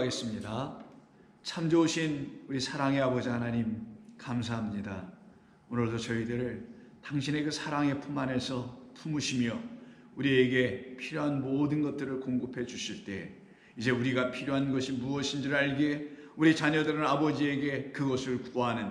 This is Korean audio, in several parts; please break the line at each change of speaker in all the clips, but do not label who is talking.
기도하겠습니다. 참 좋으신 우리 사랑의 아버지 하나님, 감사합니다. 오늘도 저희들을 당신의 그 사랑의 품 안에서 품으시며 우리에게 필요한 모든 것들을 공급해 주실 때, 이제 우리가 필요한 것이 무엇인지를 알기에 우리 자녀들은 아버지에게 그것을 구하는,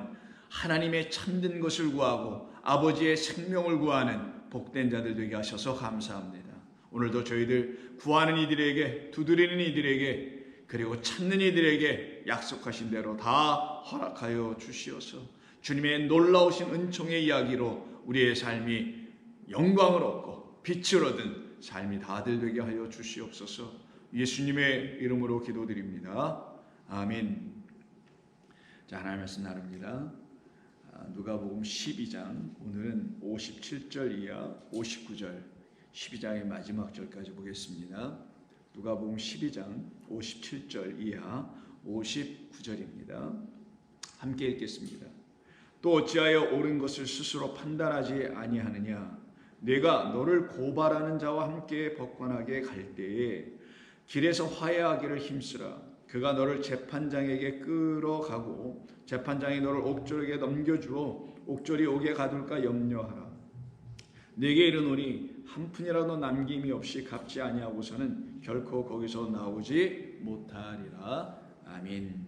하나님의 참된 것을 구하고 아버지의 생명을 구하는 복된 자들 되게 하셔서 감사합니다. 오늘도 저희들 구하는 이들에게, 두드리는 이들에게, 그리고 찾는 이들에게 약속하신 대로 다 허락하여 주시어서 주님의 놀라우신 은총의 이야기로 우리의 삶이 영광을 얻고 빛을 얻은 삶이 다들 되게 하여 주시옵소서. 예수님의 이름으로 기도드립니다. 아멘. 자, 하나님의 말씀 나눕니다. 누가복음 12장, 오늘은 57절 이하 59절, 12장의 마지막 절까지 보겠습니다. 누가복음 12장 57절 이하 59절입니다. 함께 읽겠습니다. 또 어찌하여 옳은 것을 스스로 판단하지 아니하느냐? 내가 너를 고발하는 자와 함께 법관하게 갈 때에 길에서 화해하기를 힘쓰라. 그가 너를 재판장에게 끌어가고 재판장이 너를 옥졸에게 넘겨주어 옥졸이 옥에 가둘까 염려하라. 내게 이르노니 한 푼이라도 남김이 없이 갚지 아니하고서는 결코 거기서 나오지 못하리라. 아멘.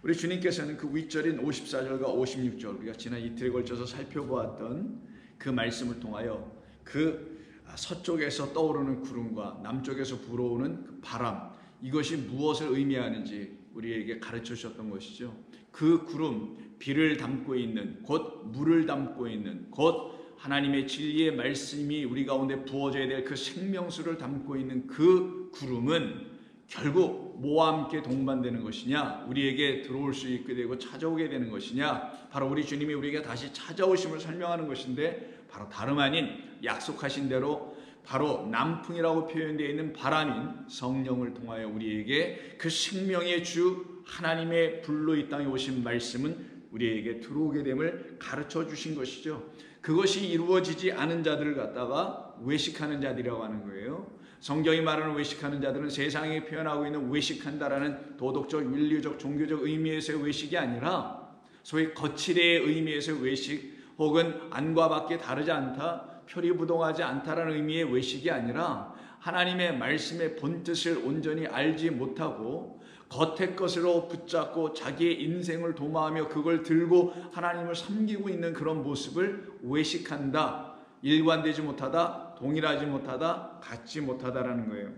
우리 주님께서는 그 윗절인 54절과 56절, 우리가 지난 이틀에 걸쳐서 살펴보았던 그 말씀을 통하여 그 서쪽에서 떠오르는 구름과 남쪽에서 불어오는 그 바람, 이것이 무엇을 의미하는지 우리에게 가르쳐 주셨던 것이죠. 그 구름, 비를 담고 있는, 곧 물을 담고 있는, 곧 하나님의 진리의 말씀이 우리 가운데 부어져야 될 그 생명수를 담고 있는 그 구름은 결국 뭐와 함께 동반되는 것이냐? 우리에게 들어올 수 있게 되고 찾아오게 되는 것이냐? 바로 우리 주님이 우리에게 다시 찾아오심을 설명하는 것인데, 바로 다름 아닌 약속하신 대로 바로 남풍이라고 표현되어 있는 바람인 성령을 통하여 우리에게 그 생명의 주 하나님의 불로 이 땅에 오신 말씀은 우리에게 들어오게 됨을 가르쳐 주신 것이죠. 그것이 이루어지지 않은 자들을 갖다가 외식하는 자들이라고 하는 거예요. 성경이 말하는 외식하는 자들은 세상에 표현하고 있는 외식한다라는 도덕적, 윤리적, 종교적 의미에서의 외식이 아니라 소위 거칠의 의미에서의 외식, 혹은 안과 밖에 다르지 않다, 표리부동하지 않다라는 의미의 외식이 아니라 하나님의 말씀의 본뜻을 온전히 알지 못하고 겉의 것으로 붙잡고 자기의 인생을 도마하며 그걸 들고 하나님을 섬기고 있는 그런 모습을 외식한다, 일관되지 못하다, 동일하지 못하다, 같지 못하다라는 거예요.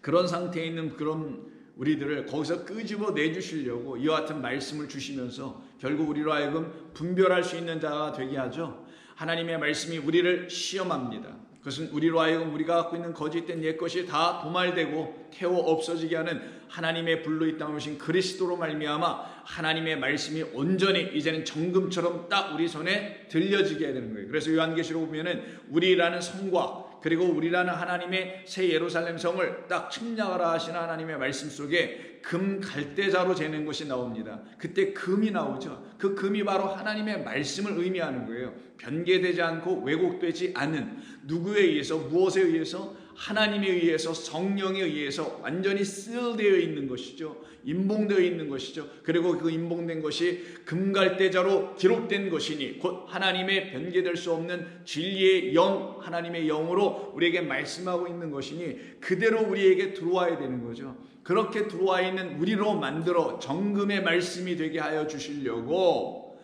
그런 상태에 있는 그런 우리들을 거기서 끄집어 내주시려고 이와 같은 말씀을 주시면서 결국 우리로 하여금 분별할 수 있는 자가 되게 하죠. 하나님의 말씀이 우리를 시험합니다. 그것은 우리로 하여금 우리가 갖고 있는 거짓된 옛것이 다 도말되고 태워 없어지게 하는 하나님의 불로 이 땅에 오신 그리스도로 말미암아 하나님의 말씀이 온전히 이제는 정금처럼 딱 우리 손에 들려지게 되는 거예요. 그래서 요한계시록 보면은 우리라는 성과, 그리고 우리라는 하나님의 새 예루살렘 성을 딱 측량하라 하시는 하나님의 말씀 속에 금 갈대자로 재는 것이 나옵니다. 그때 금이 나오죠. 그 금이 바로 하나님의 말씀을 의미하는 거예요. 변개되지 않고 왜곡되지 않은, 누구에 의해서, 무엇에 의해서? 하나님에 의해서, 성령에 의해서 완전히 seal되어 있는 것이죠. 인봉되어 있는 것이죠. 그리고 그 인봉된 것이 금갈대자로 기록된 것이니 곧 하나님의 변개될 수 없는 진리의 영, 하나님의 영으로 우리에게 말씀하고 있는 것이니 그대로 우리에게 들어와야 되는 거죠. 그렇게 들어와 있는 우리로 만들어 정금의 말씀이 되게 하여 주시려고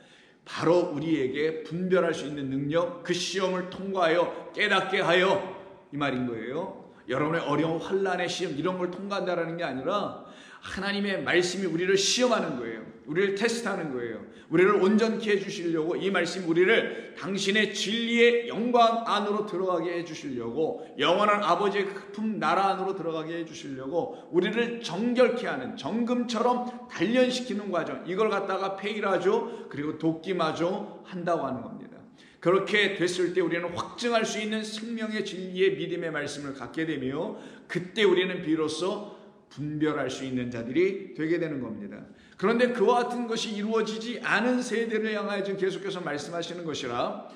바로 우리에게 분별할 수 있는 능력, 그 시험을 통과하여 깨닫게 하여, 이 말인 거예요. 여러분의 어려운 환난의 시험 이런 걸 통과한다는 게 아니라 하나님의 말씀이 우리를 시험하는 거예요. 우리를 테스트하는 거예요. 우리를 온전케 해주시려고 이 말씀이 우리를 당신의 진리의 영광 안으로 들어가게 해주시려고, 영원한 아버지의 품 나라 안으로 들어가게 해주시려고 우리를 정결케 하는, 정금처럼 단련시키는 과정, 이걸 갖다가 페이라죠, 그리고 돕기마저 한다고 하는 겁니다. 그렇게 됐을 때 우리는 확증할 수 있는 생명의 진리의 믿음의 말씀을 갖게 되며 그때 우리는 비로소 분별할 수 있는 자들이 되게 되는 겁니다. 그런데 그와 같은 것이 이루어지지 않은 세대를 향하여 지금 계속해서 말씀하시는 것이라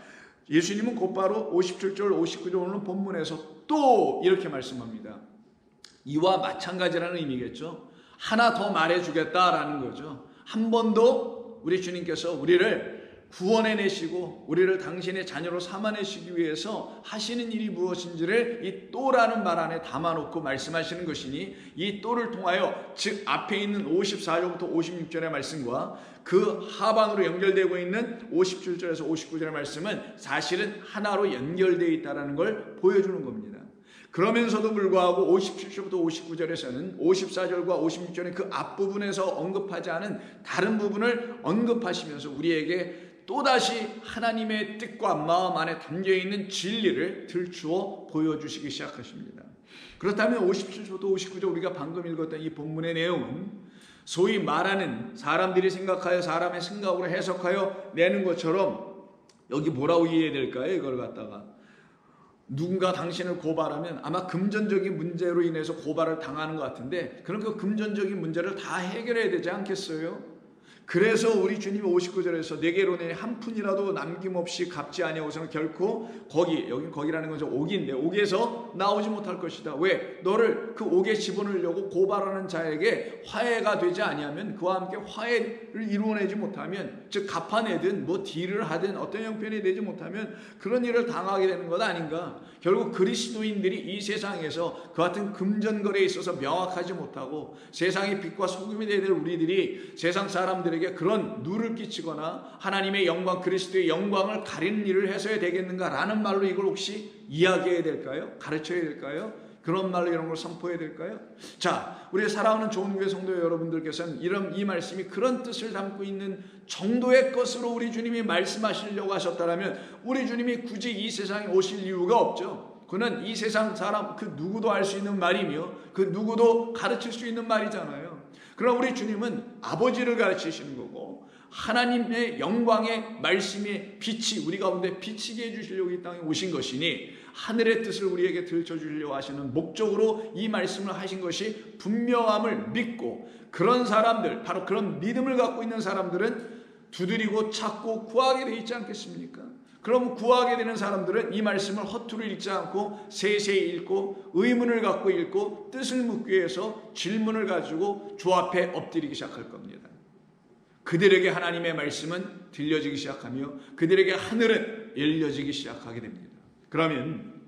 예수님은 곧바로 57절 59절 오늘 본문에서 또 이렇게 말씀합니다. 이와 마찬가지라는 의미겠죠. 하나 더 말해주겠다라는 거죠. 한 번도 우리 주님께서 우리를 구원해내시고 우리를 당신의 자녀로 삼아내시기 위해서 하시는 일이 무엇인지를 이 또라는 말 안에 담아놓고 말씀하시는 것이니, 이 또를 통하여 즉 앞에 있는 54절부터 56절의 말씀과 그 하반으로 연결되고 있는 57절에서 59절의 말씀은 사실은 하나로 연결되어 있다는 걸 보여주는 겁니다. 그러면서도 불구하고 57절부터 59절에서는 54절과 56절의 그 앞부분에서 언급하지 않은 다른 부분을 언급하시면서 우리에게 또다시 하나님의 뜻과 마음 안에 담겨있는 진리를 들추어 보여주시기 시작하십니다. 그렇다면 57절부터 59절 우리가 방금 읽었던 이 본문의 내용은 소위 말하는 사람들이 생각하여 사람의 생각으로 해석하여 내는 것처럼 여기 뭐라고 이해해야 될까요? 이걸 갖다가 누군가 당신을 고발하면 아마 금전적인 문제로 인해서 고발을 당하는 것 같은데, 그럼 그 금전적인 문제를 다 해결해야 되지 않겠어요? 그래서 우리 주님이 59절에서 내게로 내 한 푼이라도 남김없이 갚지 아니하고서는 결코 여긴 거기라는 건 옥인데 옥에서 나오지 못할 것이다. 왜? 너를 그 옥에 집어넣으려고 고발하는 자에게 화해가 되지 아니하면, 그와 함께 화해를 이루어내지 못하면, 즉 갚아내든 뭐 딜을 하든 어떤 형편이 되지 못하면 그런 일을 당하게 되는 것 아닌가. 결국 그리스도인들이 이 세상에서 그 같은 금전거래에 있어서 명확하지 못하고 세상의 빛과 소금이 되야 될 우리들이 세상 사람들에게 그런 누를 끼치거나 하나님의 영광, 그리스도의 영광을 가리는 일을 해서야 되겠는가라는 말로 이걸 혹시 이야기해야 될까요? 가르쳐야 될까요? 그런 말로 이런 걸 선포해야 될까요? 자, 우리 사랑하는 좋은교회 성도 여러분들께서는 이 말씀이 그런 뜻을 담고 있는 정도의 것으로 우리 주님이 말씀하시려고 하셨다면 우리 주님이 굳이 이 세상에 오실 이유가 없죠. 그는 이 세상 사람 그 누구도 할 수 있는 말이며 그 누구도 가르칠 수 있는 말이잖아요. 그러나 우리 주님은 아버지를 가르치시는 거고 하나님의 영광의 말씀의 빛이 우리 가운데 비치게 해주시려고 이 땅에 오신 것이니, 하늘의 뜻을 우리에게 들춰주시려고 하시는 목적으로 이 말씀을 하신 것이 분명함을 믿고, 그런 사람들, 바로 그런 믿음을 갖고 있는 사람들은 두드리고 찾고 구하게 되어 있지 않겠습니까? 그럼 구하게 되는 사람들은 이 말씀을 허투루 읽지 않고 세세히 읽고 의문을 갖고 읽고 뜻을 묻기 위해서 질문을 가지고 주 앞에 엎드리기 시작할 겁니다. 그들에게 하나님의 말씀은 들려지기 시작하며 그들에게 하늘은 열려지기 시작하게 됩니다. 그러면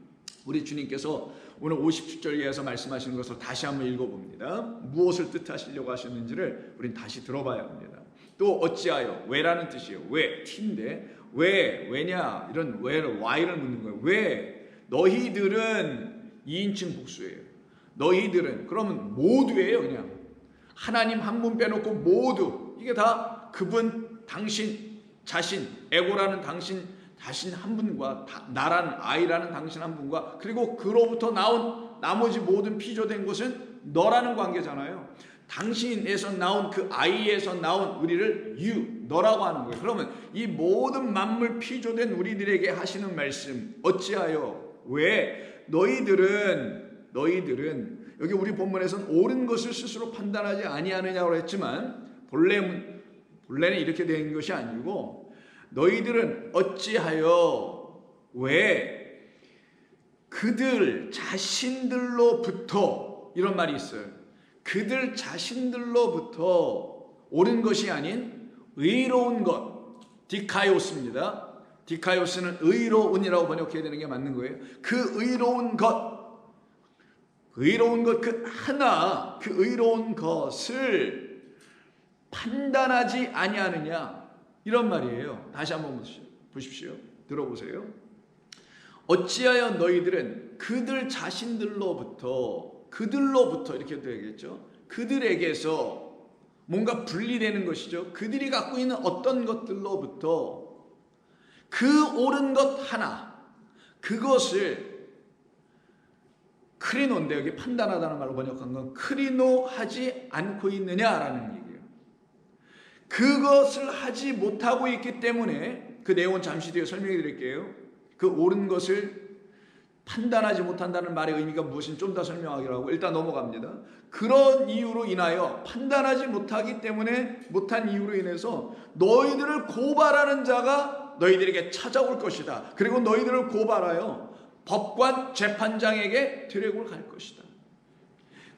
우리 주님께서 오늘 57절에서 말씀하시는 것을 다시 한번 읽어봅니다. 무엇을 뜻하시려고 하셨는지를 우린 다시 들어봐야 합니다. 또 어찌하여, 왜라는 뜻이에요. 왜, T인데 왜냐 이런 why를 묻는 거예요. 왜? 너희들은 2인칭 복수예요. 너희들은 그러면 모두예요. 그냥 하나님 한 분 빼놓고 모두, 이게 다 그분, 당신, 자신, 에고라는 당신 한 분과 나라는 아이라는 당신 한 분과 그리고 그로부터 나온 나머지 모든 피조된 것은 너라는 관계잖아요. 당신에서 나온 그 아이에서 나온 우리를 너라고 하는 거예요. 그러면 이 모든 만물 피조된 우리들에게 하시는 말씀, 어찌하여, 왜? 너희들은 여기 우리 본문에서는 옳은 것을 스스로 판단하지 아니하느냐고 했지만 본래는 이렇게 된 것이 아니고, 너희들은 어찌하여, 왜? 그들 자신들로부터, 이런 말이 있어요. 그들 자신들로부터 옳은 것이 아닌 의로운 것, 디카이오스입니다. 디카이오스는 의로운이라고 번역해야 되는 게 맞는 거예요. 그 의로운 것, 그 의로운 것을 판단하지 아니하느냐, 이런 말이에요. 다시 한번 보십시오. 들어보세요. 어찌하여 너희들은 그들 자신들로부터 이렇게 되겠죠. 그들에게서 뭔가 분리되는 것이죠. 그들이 갖고 있는 어떤 것들로부터 그 옳은 것 하나, 그것을 크리노인데 여기 판단하다는 말로 번역한 건 크리노하지 않고 있느냐라는 얘기예요. 그것을 하지 못하고 있기 때문에, 그 내용은 잠시 뒤에 설명해 드릴게요. 그 옳은 것을 판단하지 못한다는 말의 의미가 무엇인지 좀 더 설명하기로 하고 일단 넘어갑니다. 그런 이유로 인하여, 판단하지 못하기 때문에, 못한 이유로 인해서 너희들을 고발하는 자가 너희들에게 찾아올 것이다. 그리고 너희들을 고발하여 법관 재판장에게 데리고 갈 것이다.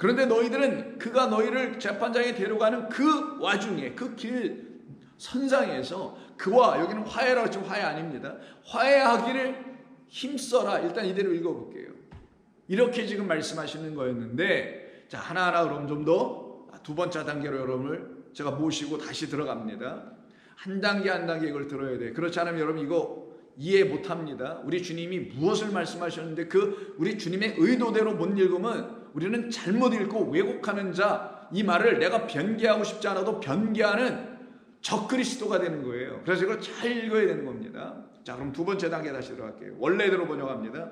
그런데 너희들은 그가 너희를 재판장에 데려가는 그 와중에 그 길 선상에서 그와, 여기는 화해라고 했지만 화해 아닙니다. 화해하기를 힘써라. 일단 이대로 읽어볼게요. 이렇게 지금 말씀하시는 거였는데, 자, 하나하나 그럼 좀 더 두 번째 단계로 여러분을 제가 모시고 다시 들어갑니다. 한 단계 한 단계 이걸 들어야 돼. 그렇지 않으면 여러분 이거 이해 못합니다. 우리 주님이 무엇을 말씀하셨는데 그 우리 주님의 의도대로 못 읽으면 우리는 잘못 읽고 왜곡하는 자, 이 말을 내가 변개하고 싶지 않아도 변개하는 적그리스도가 되는 거예요. 그래서 이걸 잘 읽어야 되는 겁니다. 자, 그럼 두 번째 단계 다시 들어갈게요. 원래대로 번역합니다.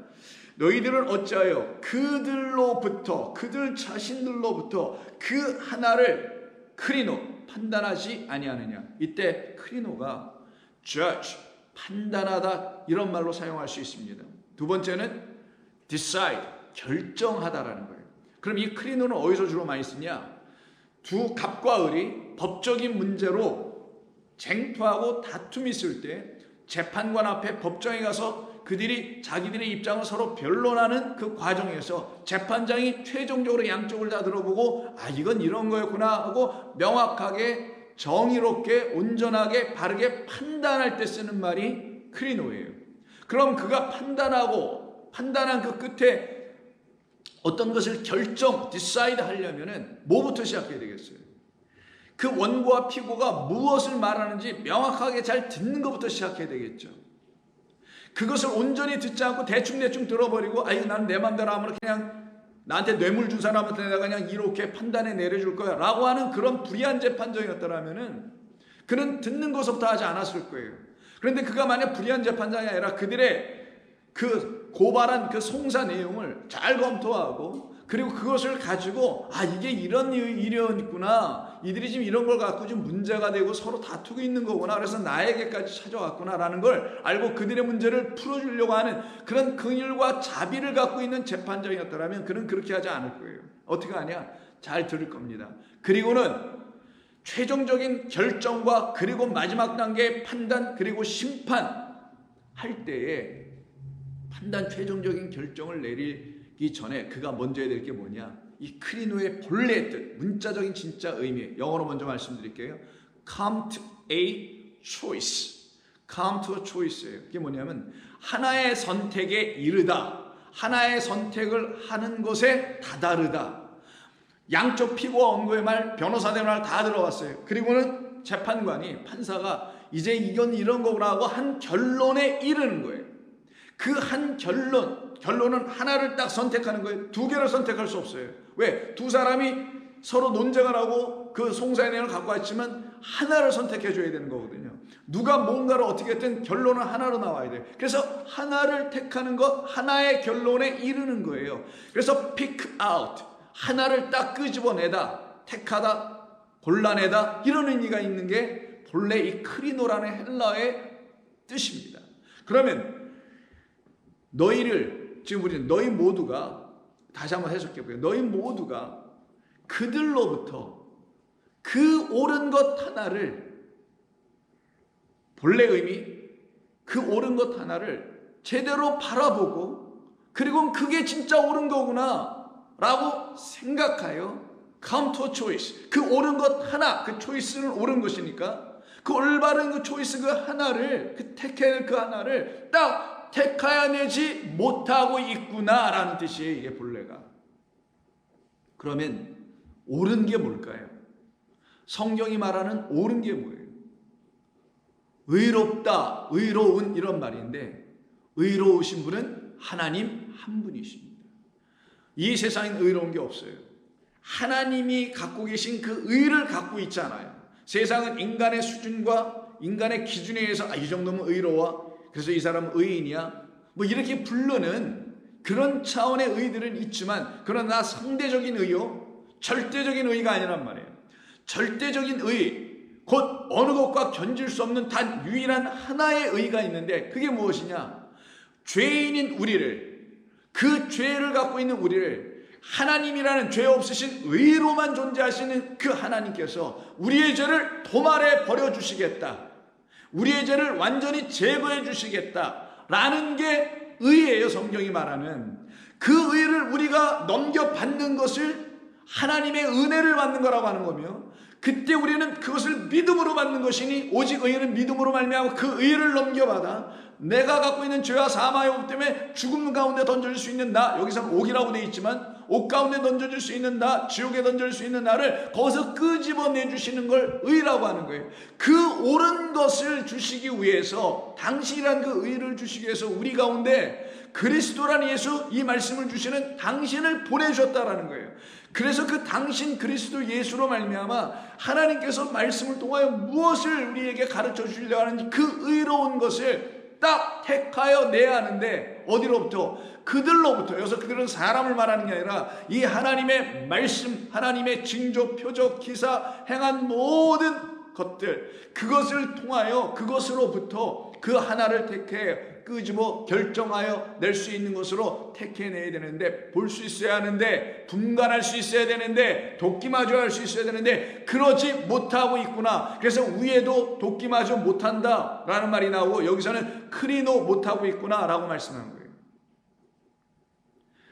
너희들은 어찌하여 그들로부터, 그들 자신들로부터 그 하나를 크리노, 판단하지 아니하느냐. 이때 크리노가 judge, 판단하다, 이런 말로 사용할 수 있습니다. 두 번째는 decide, 결정하다라는 거예요. 그럼 이 크리노는 어디서 주로 많이 쓰냐? 두 갑과 을이 법적인 문제로 쟁투하고 다툼이 있을 때 재판관 앞에 법정에 가서 그들이 자기들의 입장을 서로 변론하는 그 과정에서 재판장이 최종적으로 양쪽을 다 들어보고 이건 이런 거였구나 하고 명확하게 정의롭게 온전하게 바르게 판단할 때 쓰는 말이 크리노예요. 그럼 그가 판단한 그 끝에 어떤 것을 decide 하려면은 뭐부터 시작해야 되겠어요? 그 원고와 피고가 무엇을 말하는지 명확하게 잘 듣는 것부터 시작해야 되겠죠. 그것을 온전히 듣지 않고 대충 들어버리고 난 내 맘대로 하면 그냥 나한테 뇌물 준 사람한테 내가 그냥 이렇게 판단해 내려줄 거야 라고 하는 그런 불의한 재판정이었더라면은 그는 듣는 것부터 하지 않았을 거예요. 그런데 그가 만약 불의한 재판장이 아니라 그들의 그 고발한 그 송사 내용을 잘 검토하고 그리고 그것을 가지고 이게 이런 일이었구나, 이들이 지금 이런 걸 갖고 지금 문제가 되고 서로 다투고 있는 거구나, 그래서 나에게까지 찾아왔구나 라는 걸 알고 그들의 문제를 풀어주려고 하는 그런 긍휼과 자비를 갖고 있는 재판장이었더라면 그는 그렇게 하지 않을 거예요. 어떻게 하냐? 잘 들을 겁니다. 그리고는 최종적인 결정과 그리고 마지막 단계의 판단 그리고 심판 할 때에 최종적인 결정을 내리기 전에 그가 먼저 해야 될 게 뭐냐? 이 크리노의 본래의 뜻, 문자적인 진짜 의미, 영어로 먼저 말씀드릴게요. Come to a choice. Come to a choice예요. 그게 뭐냐면 하나의 선택에 이르다, 하나의 선택을 하는 것에 다다르다. 양쪽 피고와 원고의 말, 변호사의 말 다 들어봤어요. 그리고는 재판관이, 판사가 이제 이건 이런 거구나 하고 한 결론에 이르는 거예요. 그 한 결론은 하나를 딱 선택하는 거예요. 두 개를 선택할 수 없어요. 왜? 두 사람이 서로 논쟁을 하고 그 송사의 내용을 갖고 왔지만 하나를 선택해 줘야 되는 거거든요. 누가 뭔가를 어떻게 했든 결론은 하나로 나와야 돼요. 그래서 하나를 택하는 것, 하나의 결론에 이르는 거예요. 그래서 pick out, 하나를 딱 끄집어내다, 택하다, 골라내다, 이런 의미가 있는 게 본래 이 크리노라는 헬라어의 뜻입니다. 그러면 너희 모두가, 다시 한번 해석해 볼게요. 너희 모두가 그들로부터 그 옳은 것 하나를, 본래 의미, 그 옳은 것 하나를 제대로 바라보고 그리고 그게 진짜 옳은 거구나 라고 생각하여 come to a choice, 그 옳은 것 하나, 그 초이스는 옳은 것이니까 그 올바른 그 초이스 그 하나를, 그 택해야 될 그 하나를 딱 택하여내지 못하고 있구나라는 뜻이에요. 이게 본래가. 그러면 옳은 게 뭘까요? 성경이 말하는 옳은 게 뭐예요? 의롭다, 의로운, 이런 말인데 의로우신 분은 하나님 한 분이십니다. 이 세상엔 의로운 게 없어요. 하나님이 갖고 계신 그 의를 갖고 있잖아요. 세상은 인간의 수준과 인간의 기준에 의해서 이 정도면 의로워, 그래서 이 사람은 의인이야, 뭐 이렇게 부르는 그런 차원의 의들은 있지만, 그러나 상대적인 의요, 절대적인 의가 아니란 말이에요. 절대적인 의, 곧 어느 것과 견질 수 없는 단 유일한 하나의 의가 있는데 그게 무엇이냐? 죄인인 우리를, 그 죄를 갖고 있는 우리를 하나님이라는 죄 없으신 의로만 존재하시는 그 하나님께서 우리의 죄를 도말해 버려주시겠다, 우리의 죄를 완전히 제거해 주시겠다라는 게 의예요. 성경이 말하는 그 의를 우리가 넘겨받는 것을 하나님의 은혜를 받는 거라고 하는 거며, 그때 우리는 그것을 믿음으로 받는 것이니 오직 의인은 믿음으로 말미암아 그 의를 넘겨받아 내가 갖고 있는 죄와 사망의 법 때문에 죽음 가운데 던져질 수 있는 나, 여기서 옥이라고 되어 있지만 옥 가운데 던져질 수 있는 나, 지옥에 던져질 수 있는 나를 거기서 끄집어내주시는 걸 의라고 하는 거예요. 그 옳은 것을 주시기 위해서, 당신이란 그 의를 주시기 위해서 우리 가운데 그리스도란 예수, 이 말씀을 주시는 당신을 보내주셨다라는 거예요. 그래서 그 당신 그리스도 예수로 말미암아 하나님께서 말씀을 통하여 무엇을 우리에게 가르쳐 주시려고 하는지 그 의로운 것을 딱 택하여 내야 하는데, 어디로부터? 그들로부터. 여기서 그들은 사람을 말하는 게 아니라 이 하나님의 말씀, 하나님의 징조, 표적, 기사, 행한 모든 것들, 그것을 통하여 그것으로부터 그 하나를 택해 끄집어 결정하여 낼 수 있는 것으로 택해내야 되는데, 볼 수 있어야 하는데, 분간할 수 있어야 되는데, 돕기마저 할 수 있어야 되는데 그러지 못하고 있구나. 그래서 위에도 돕기마저 못한다 라는 말이 나오고, 여기서는 크리노 못하고 있구나 라고 말씀하는 거예요.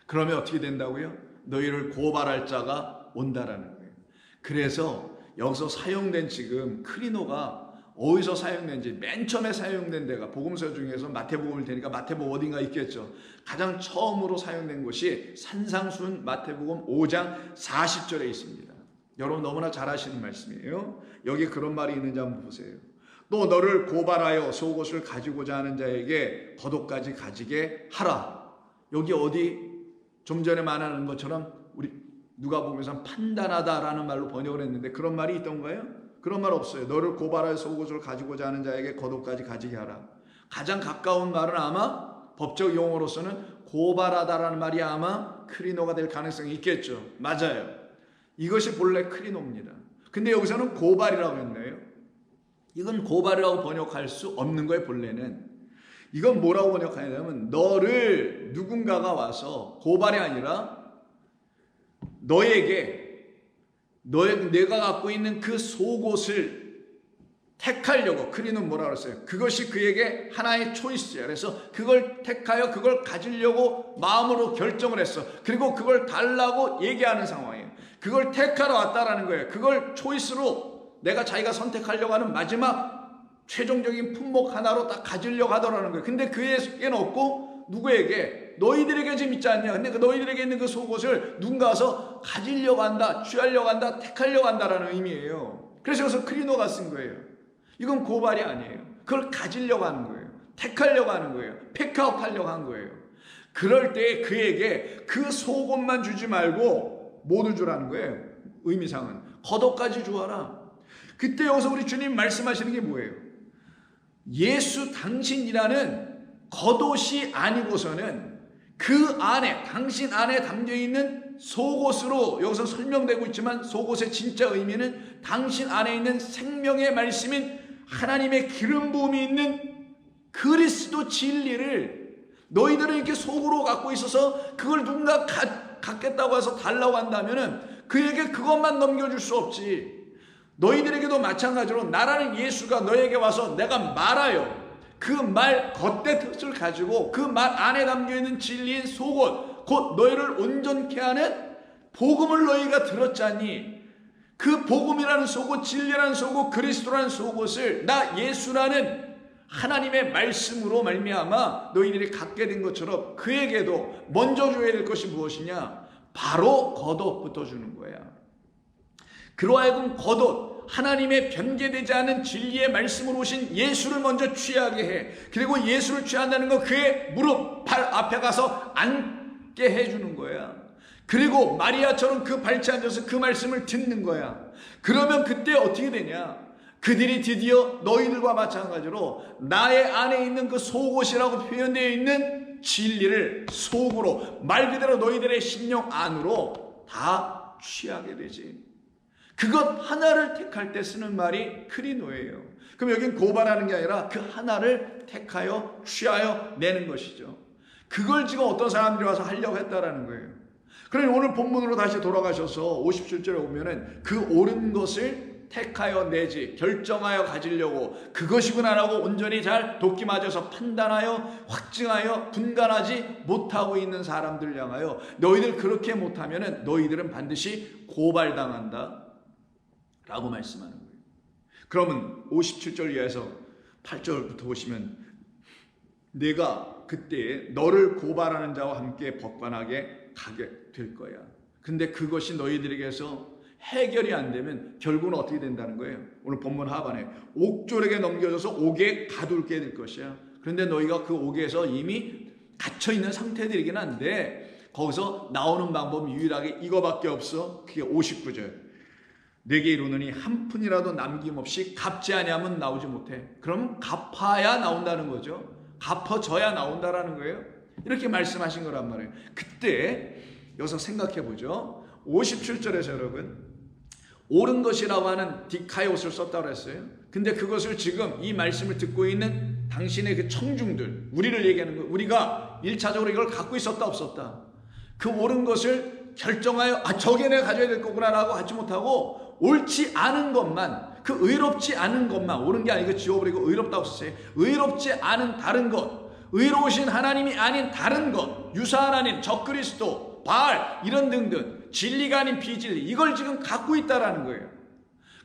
그러면 어떻게 된다고요? 너희를 고발할 자가 온다라는 거예요. 그래서 여기서 사용된 지금 크리노가 어디서 사용된지, 맨 처음에 사용된 데가 복음서 중에서 마태복음을 되니까 마태복음 어딘가 있겠죠. 가장 처음으로 사용된 것이 산상수훈 마태복음 5장 40절에 있습니다. 여러분 너무나 잘 아시는 말씀이에요. 여기 그런 말이 있는지 한번 보세요. 또 너를 고발하여 속옷을 가지고자 하는 자에게 겉옷까지 가지게 하라. 여기 어디 좀 전에 말하는 것처럼 우리 누가복음에서는 판단하다라는 말로 번역을 했는데 그런 말이 있던가요? 그런 말 없어요. 너를 고발하여 속옷을 가지고자 하는 자에게 겉옷까지 가지게 하라. 가장 가까운 말은 아마 법적 용어로서는 고발하다라는 말이 아마 크리노가 될 가능성이 있겠죠. 맞아요. 이것이 본래 크리노입니다. 근데 여기서는 고발이라고 했네요. 이건 고발이라고 번역할 수 없는 거예요. 본래는 이건 뭐라고 번역하냐면, 너를 누군가가 와서, 고발이 아니라 내가 갖고 있는 그 속옷을 택하려고, 크리는 뭐라 그랬어요? 그것이 그에게 하나의 초이스예요. 그래서 그걸 택하여 그걸 가지려고 마음으로 결정을 했어. 그리고 그걸 달라고 얘기하는 상황이에요. 그걸 택하러 왔다라는 거예요. 그걸 초이스로 자기가 선택하려고 하는 마지막 최종적인 품목 하나로 딱 가지려고 하더라는 거예요. 근데 그에게는 없고 누구에게? 너희들에게 지금 있지 않냐? 근데 그 너희들에게 있는 그 속옷을 누군가 와서 가지려고 한다, 취하려고 한다, 택하려고 한다라는 의미예요. 그래서 여기서 크리노가 쓴 거예요. 이건 고발이 아니에요. 그걸 가지려고 하는 거예요. 택하려고 하는 거예요. 픽아웃 하려고 한 거예요. 그럴 때 그에게 그 속옷만 주지 말고 뭐를 주라는 거예요? 의미상은 겉옷까지 주어라. 그때 여기서 우리 주님 말씀하시는 게 뭐예요? 예수 당신이라는 겉옷이 아니고서는 그 안에, 당신 안에 담겨있는 속옷으로 여기서 설명되고 있지만, 속옷의 진짜 의미는 당신 안에 있는 생명의 말씀인 하나님의 기름 부음이 있는 그리스도 진리를 너희들은 이렇게 속으로 갖고 있어서 그걸 누군가 갖겠다고 해서 달라고 한다면은 그에게 그것만 넘겨줄 수 없지. 너희들에게도 마찬가지로 나라는 예수가 너에게 와서 내가 말하여 그 말 겉의 뜻을 가지고 그 말 안에 담겨있는 진리인 속옷, 곧 너희를 온전케 하는 복음을 너희가 들었자니, 그 복음이라는 속옷, 진리라는 속옷, 그리스도라는 속옷을 나 예수라는 하나님의 말씀으로 말미암아 너희들이 갖게 된 것처럼 그에게도 먼저 줘야 될 것이 무엇이냐? 바로 겉옷부터 주는 거야. 그로 하여금 겉옷, 하나님의 변개되지 않은 진리의 말씀으로 오신 예수를 먼저 취하게 해. 그리고 예수를 취한다는 건 그의 무릎, 발 앞에 가서 앉게 해주는 거야. 그리고 마리아처럼 그 발치에 앉아서 그 말씀을 듣는 거야. 그러면 그때 어떻게 되냐? 그들이 드디어 너희들과 마찬가지로 나의 안에 있는 그 속옷이라고 표현되어 있는 진리를 속으로, 말 그대로 너희들의 심령 안으로 다 취하게 되지. 그것 하나를 택할 때 쓰는 말이 크리노예요. 그럼 여긴 고발하는 게 아니라 그 하나를 택하여 취하여 내는 것이죠. 그걸 지금 어떤 사람들이 와서 하려고 했다라는 거예요. 그러니 오늘 본문으로 다시 돌아가셔서 57절에 보면은 그 옳은 것을 택하여 내지 결정하여 가지려고 그것이구나라고 온전히 잘 돕기 맞아서 판단하여 확증하여 분간하지 못하고 있는 사람들 향하여 너희들 그렇게 못하면 너희들은 반드시 고발당한다 라고 말씀하는 거예요. 그러면 57절 이하에서 8절부터 보시면 내가 그때 너를 고발하는 자와 함께 법관하게 가게 될 거야. 근데 그것이 너희들에게서 해결이 안 되면 결국은 어떻게 된다는 거예요? 오늘 본문 하반에 옥졸에게 넘겨져서 옥에 가둘게 될 것이야. 그런데 너희가 그 옥에서 이미 갇혀있는 상태들이긴 한데 거기서 나오는 방법이 유일하게 이거밖에 없어. 그게 59절. 내게 이르노니 한 푼이라도 남김없이 갚지 아니하면 나오지 못해. 그럼 갚아야 나온다는 거죠. 갚아줘야 나온다라는 거예요. 이렇게 말씀하신 거란 말이에요. 그때 여기서 생각해 보죠. 57절에서 여러분 옳은 것이라고 하는 디카이옷을 썼다고 했어요. 근데 그것을 지금 이 말씀을 듣고 있는 당신의 그 청중들, 우리를 얘기하는 거예요. 우리가 1차적으로 이걸 갖고 있었다 없었다. 그 옳은 것을 결정하여 저게 내가 가져야 될 거구나 라고 하지 못하고 옳지 않은 것만, 그 의롭지 않은 것만, 옳은 게 아니고 지워버리고 의롭다고 썼어요. 의롭지 않은 다른 것, 의로우신 하나님이 아닌 다른 것, 유사 하나님, 적그리스도, 바알 이런 등등 진리가 아닌 비진리, 이걸 지금 갖고 있다라는 거예요.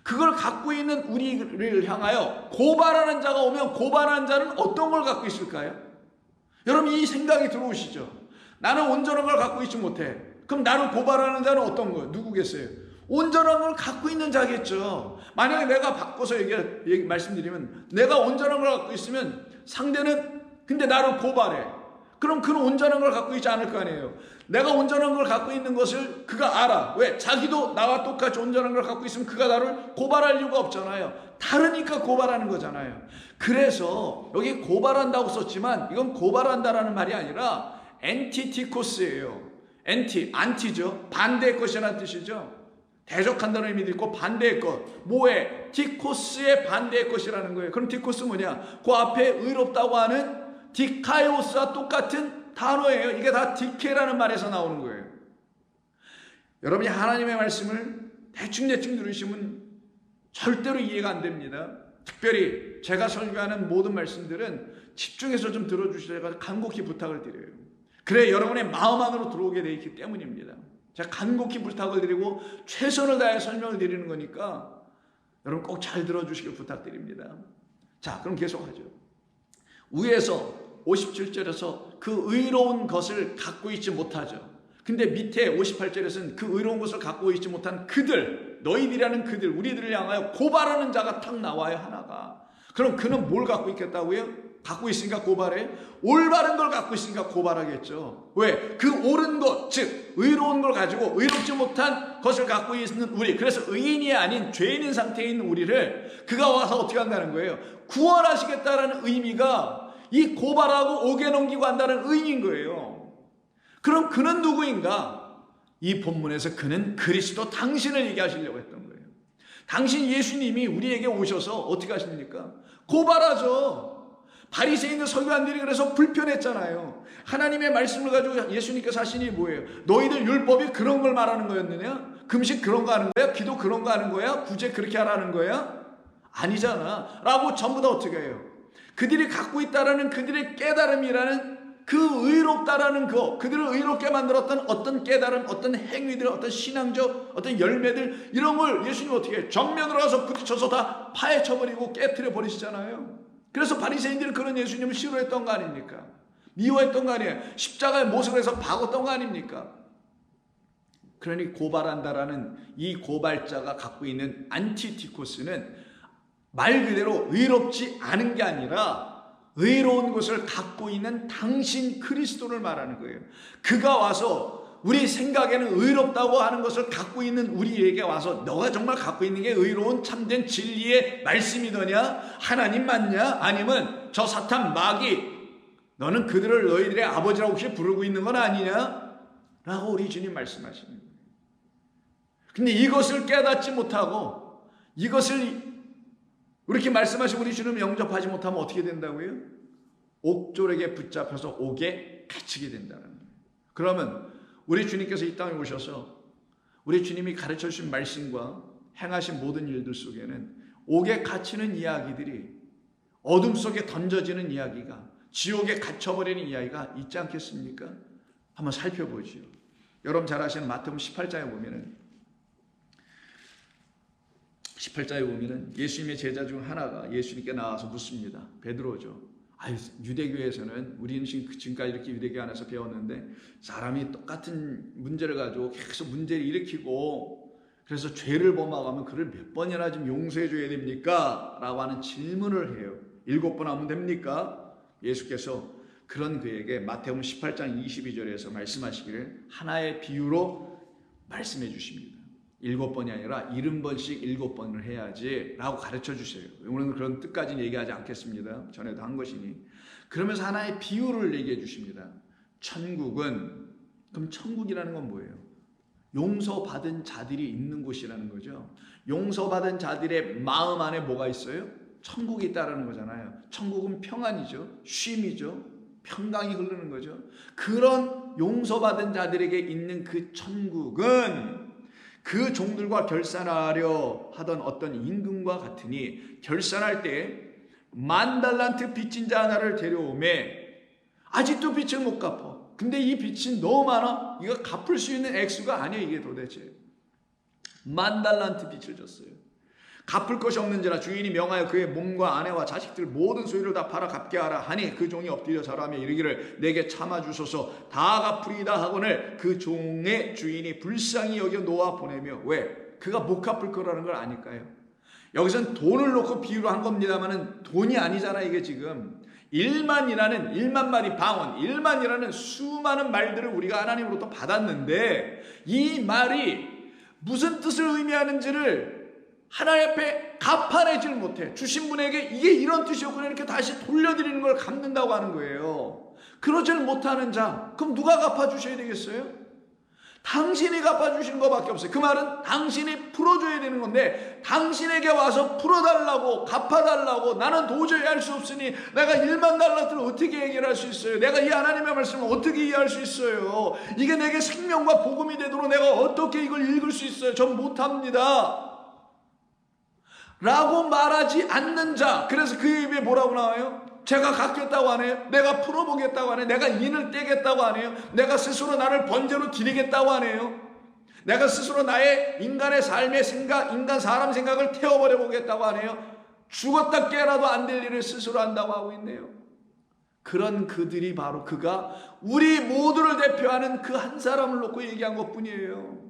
그걸 갖고 있는 우리를 향하여 고발하는 자가 오면 고발하는 자는 어떤 걸 갖고 있을까요? 여러분 이 생각이 들어오시죠? 나는 온전한 걸 갖고 있지 못해. 그럼 나를 고발하는 자는 어떤 거예요? 누구겠어요? 온전한 걸 갖고 있는 자겠죠. 만약에 내가 바꿔서 말씀드리면 내가 온전한 걸 갖고 있으면 상대는 근데 나를 고발해. 그럼 그는 온전한 걸 갖고 있지 않을 거 아니에요. 내가 온전한 걸 갖고 있는 것을 그가 알아. 왜? 자기도 나와 똑같이 온전한 걸 갖고 있으면 그가 나를 고발할 이유가 없잖아요. 다르니까 고발하는 거잖아요. 그래서 여기 고발한다고 썼지만 이건 고발한다라는 말이 아니라 엔티티코스예요. 안티죠. 반대의 것이라는 뜻이죠. 대적한다는 의미도 있고 반대의 것. 뭐에? 티코스의 반대의 것이라는 거예요. 그럼 티코스 뭐냐? 그 앞에 의롭다고 하는 디카이오스와 똑같은 단어예요. 이게 다 디케라는 말에서 나오는 거예요. 여러분이 하나님의 말씀을 대충 들으시면 절대로 이해가 안 됩니다. 특별히 제가 설교하는 모든 말씀들은 집중해서 좀 들어주시라고 간곡히 부탁을 드려요. 그래 여러분의 마음 안으로 들어오게 되어 있기 때문입니다. 제가 간곡히 부탁을 드리고 최선을 다해 설명을 드리는 거니까 여러분 꼭 잘 들어주시길 부탁드립니다. 자, 그럼 계속하죠. 위에서 57절에서 그 의로운 것을 갖고 있지 못하죠. 근데 밑에 58절에서는 그 의로운 것을 갖고 있지 못한 그들, 너희들이라는 그들, 우리들을 향하여 고발하는 자가 탁 나와요, 하나가. 그럼 그는 뭘 갖고 있겠다고요? 갖고 있으니까 고발해? 올바른 걸 갖고 있으니까 고발하겠죠. 왜? 그 옳은 것, 즉 의로운 걸 가지고 의롭지 못한 것을 갖고 있는 우리, 그래서 의인이 아닌 죄인인 상태에 있는 우리를 그가 와서 어떻게 한다는 거예요? 구원하시겠다라는 의미가 이 고발하고 옥에 넘기고 한다는 의미인 거예요. 그럼 그는 누구인가? 이 본문에서 그는 그리스도 당신을 얘기하시려고 했던 거예요. 당신 예수님이 우리에게 오셔서 어떻게 하십니까? 고발하죠. 바리새인들 설교한들이 그래서 불편했잖아요. 하나님의 말씀을 가지고 예수님께서 하신 일이 뭐예요? 너희들 율법이 그런 걸 말하는 거였느냐? 금식 그런 거 하는 거야? 기도 그런 거 하는 거야? 구제 그렇게 하라는 거야? 아니잖아 라고 전부 다 어떻게 해요? 그들이 갖고 있다라는 그들의 깨달음이라는 그 의롭다라는 거, 그들을 의롭게 만들었던 어떤 깨달음, 어떤 행위들, 어떤 신앙적 어떤 열매들, 이런 걸 예수님이 어떻게 해요? 정면으로 가서 부딪혀서 다 파헤쳐버리고 깨트려 버리시잖아요. 그래서 바리새인들은 그런 예수님을 싫어했던 거 아닙니까? 미워했던 거 아니에요? 십자가의 모습을 해서 박았던 거 아닙니까? 그러니 고발한다라는 이 고발자가 갖고 있는 안티티코스는 말 그대로 의롭지 않은 게 아니라 의로운 것을 갖고 있는 당신 그리스도를 말하는 거예요. 그가 와서 우리 생각에는 의롭다고 하는 것을 갖고 있는 우리에게 와서 너가 정말 갖고 있는 게 의로운 참된 진리의 말씀이더냐? 하나님 맞냐? 아니면 저 사탄 마귀 너는 그들을 너희들의 아버지라고 혹시 부르고 있는 건 아니냐? 라고 우리 주님 말씀하시는 거예요. 근데 이것을 깨닫지 못하고 이것을 이렇게 말씀하시고 우리 주님 영접하지 못하면 어떻게 된다고요? 옥졸에게 붙잡혀서 옥에 갇히게 된다는 거예요. 그러면 우리 주님께서 이 땅에 오셔서 우리 주님이 가르쳐 주신 말씀과 행하신 모든 일들 속에는 옥에 갇히는 이야기들이, 어둠 속에 던져지는 이야기가, 지옥에 갇혀버리는 이야기가 있지 않겠습니까? 한번 살펴보지요. 여러분 잘 아시는 마태복음 18장에 보면은 예수님의 제자 중 하나가 예수님께 나와서 묻습니다. 베드로죠. 유대교에서는 우리는 지금까지 이렇게 유대교 안에서 배웠는데 사람이 똑같은 문제를 가지고 계속 문제를 일으키고 그래서 죄를 범하면 그를 몇 번이나 좀 용서해 줘야 됩니까? 라고 하는 질문을 해요. 7번 하면 됩니까? 예수께서 그런 그에게 마태복음 18장 22절에서 말씀하시기를 하나의 비유로 말씀해 주십니다. 7번이 아니라 70번씩 7번을 해야지 라고 가르쳐 주세요. 오늘은 그런 뜻까지는 얘기하지 않겠습니다. 전에도 한 것이니. 그러면서 하나의 비유를 얘기해 주십니다. 그럼 천국이라는 건 뭐예요? 용서받은 자들이 있는 곳이라는 거죠. 용서받은 자들의 마음 안에 뭐가 있어요? 천국이 있다는 거잖아요. 천국은 평안이죠. 쉼이죠. 평강이 흐르는 거죠. 그런 용서받은 자들에게 있는 그 천국은 그 종들과 결산하려 하던 어떤 임금과 같으니 결산할 때 10,000달란트 빚진 자 하나를 데려오매 아직도 빚을 못 갚아. 근데 이 빚이 너무 많아. 이거 갚을 수 있는 액수가 아니에요. 이게 도대체 10,000달란트 빚을 졌어요. 갚을 것이 없는지라 주인이 명하여 그의 몸과 아내와 자식들 모든 소유를 다 팔아 갚게 하라 하니 그 종이 엎드려 절하며 이르기를 내게 참아주소서 다 갚으리이다 하거늘 그 종의 주인이 불쌍히 여겨 놓아 보내며 왜? 그가 못 갚을 거라는 걸 아니까요. 여기서는 돈을 놓고 비유로 한 겁니다만은 돈이 아니잖아. 이게 지금 1만 마디 방언, 1만이라는 수많은 말들을 우리가 하나님으로부터 받았는데 이 말이 무슨 뜻을 의미하는지를 하나님 앞에 갚아내지를 못해. 주신 분에게 이게 이런 뜻이었구나 이렇게 다시 돌려드리는 걸 갚는다고 하는 거예요. 그러지를 못하는 자, 그럼 누가 갚아주셔야 되겠어요? 당신이 갚아주시는 것밖에 없어요. 그 말은 당신이 풀어줘야 되는 건데 당신에게 와서 풀어달라고 갚아달라고 나는 도저히 할 수 없으니 내가 10,000달러를 어떻게 해결할 수 있어요? 내가 이 하나님의 말씀을 어떻게 이해할 수 있어요? 이게 내게 생명과 복음이 되도록 내가 어떻게 이걸 읽을 수 있어요? 전 못합니다 라고 말하지 않는 자. 그래서 그 입에 뭐라고 나와요? 제가 갚겠다고 하네요. 내가 풀어보겠다고 하네요. 내가 인을 떼겠다고 하네요. 내가 스스로 나를 번제로 드리겠다고 하네요. 내가 스스로 나의 인간의 삶의 생각, 인간 사람 생각을 태워버려 보겠다고 하네요. 죽었다 깨라도 안 될 일을 스스로 한다고 하고 있네요. 그런 그들이 바로 그가 우리 모두를 대표하는 그 한 사람을 놓고 얘기한 것뿐이에요.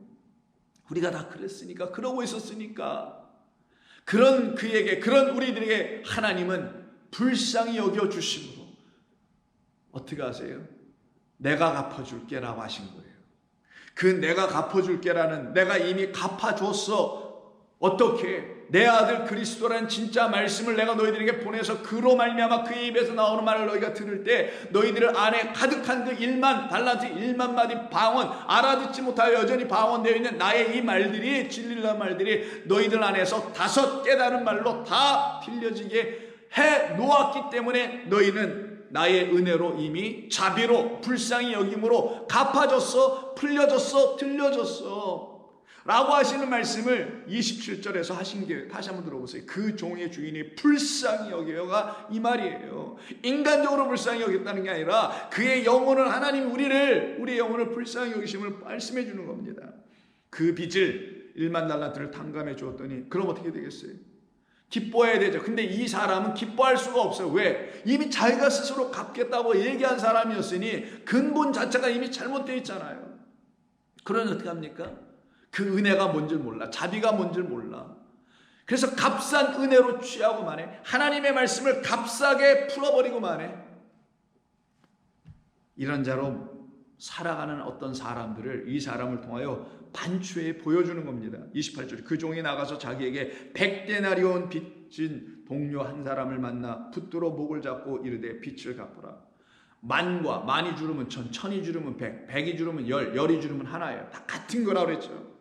우리가 다 그랬으니까, 그러고 있었으니까. 그런 그에게, 그런 우리들에게 하나님은 불쌍히 여겨주심으로 어떻게 하세요? 내가 갚아줄게 라고 하신 거예요. 그 내가 갚아줄게라는, 내가 이미 갚아줬어. 어떻게? 내 아들 그리스도라는 진짜 말씀을 내가 너희들에게 보내서 그로 말미암아 그의 입에서 나오는 말을 너희가 들을 때 너희들 안에 가득한 그 10,000달란트 10,000마디 방언, 알아듣지 못하여 여전히 방언되어 있는 나의 이 말들이, 진리라는 말들이 너희들 안에서 5 깨달은 말로 다 들려지게 해 놓았기 때문에 너희는 나의 은혜로 이미 자비로 불쌍히 여김으로 갚아줬어, 풀려줬어, 들려줬어 라고 하시는 말씀을 27절에서 하신 게 다시 한번 들어보세요. 그 종의 주인이 불쌍히 여겨가 이 말이에요. 인간적으로 불쌍히 여겼다는 게 아니라 그의 영혼을, 하나님 우리의 영혼을 불쌍히 여기심을 말씀해 주는 겁니다. 그 빚을 10,000달란트를 탕감해 주었더니 그럼 어떻게 되겠어요? 기뻐해야 되죠. 근데 이 사람은 기뻐할 수가 없어요. 왜? 이미 자기가 스스로 갚겠다고 얘기한 사람이었으니 근본 자체가 이미 잘못되어 있잖아요. 그러니 어떻게 합니까? 그 은혜가 뭔지 몰라. 자비가 뭔지 몰라. 그래서 값싼 은혜로 취하고 만해. 하나님의 말씀을 값싸게 풀어버리고 만해. 이런 자로 살아가는 어떤 사람들을 이 사람을 통하여 반추에 보여주는 겁니다. 28절 그 종이 나가서 자기에게 100데나리온 빚진 동료 한 사람을 만나 붙들어 목을 잡고 이르되 빚을 갚으라. 만과 만이 주르면 천, 천이 주르면 백, 백이 주르면 열, 열이 주르면 하나예요. 다 같은 거라고 그랬죠.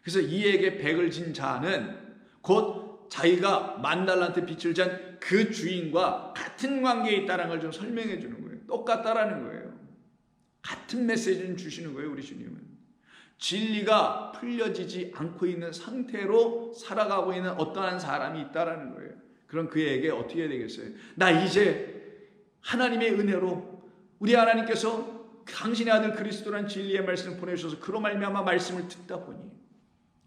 그래서 이에게 100을 진 자는 곧 자기가 10,000달란트 빚을 진 그 주인과 같은 관계에 있다는 걸 좀 설명해 주는 거예요. 똑같다라는 거예요. 같은 메시지를 주시는 거예요. 우리 주님은. 진리가 풀려지지 않고 있는 상태로 살아가고 있는 어떠한 사람이 있다라는 거예요. 그럼 그에게 어떻게 해야 되겠어요? 나 이제 하나님의 은혜로 우리 하나님께서 당신의 아들 그리스도란 진리의 말씀을 보내주셔서 그로 말미암아 말씀을 듣다 보니